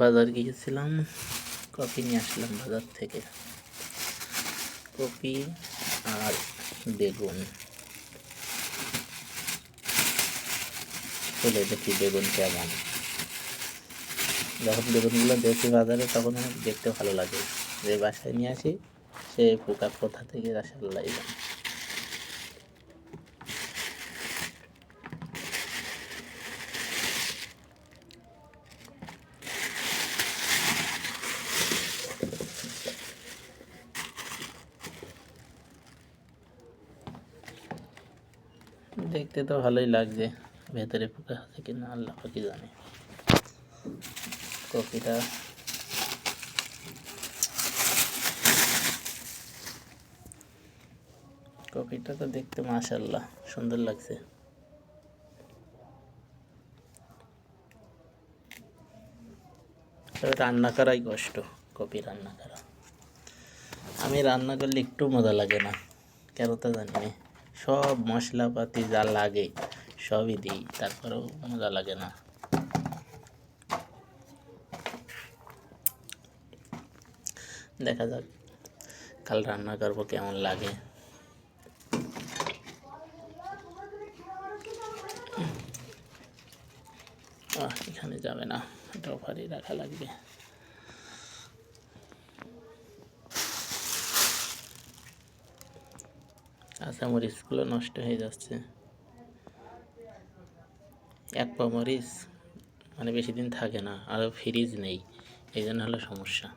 বাজার গিয়েছিলাম, কপি নিয়ে আসলাম বাজার থেকে। কপি আর বেগুন, চলে দেখি বেগুন কেমন। যখন বেগুনগুলো দেখি বাজারে তখন দেখতে ভালো লাগে, যে বাসায় নিয়ে আসি সে পোকা কোথা থেকে আসে আল্লাহই জানে। দেখতে তো ভালোই লাগছে, ভেতরে পোকা আছে কিনা আল্লাহ পাকই জানে। কপিটা কপিটা তো দেখতে মাশাআল্লাহ সুন্দর লাগছে। তবে রান্না করাই কষ্ট, কপি রান্না করা। আমি রান্না করলে একটু মজা লাগে না, কেন তা জানি না। সব মশলাপাতি যা লাগে সবই দিই, তারপরেও মজা লাগে না। দেখা যাক কাল রান্না করবো কেমন লাগে। এখানে যাবে না, এটা ওপারেই রাখা লাগবে। আচ্ছা, মরিচগুলো নষ্ট হয়ে যাচ্ছে। এক পা মরিচ মানে বেশি দিন থাকে না, আর ফ্রিজ নেই, এই জন্য হলো সমস্যা।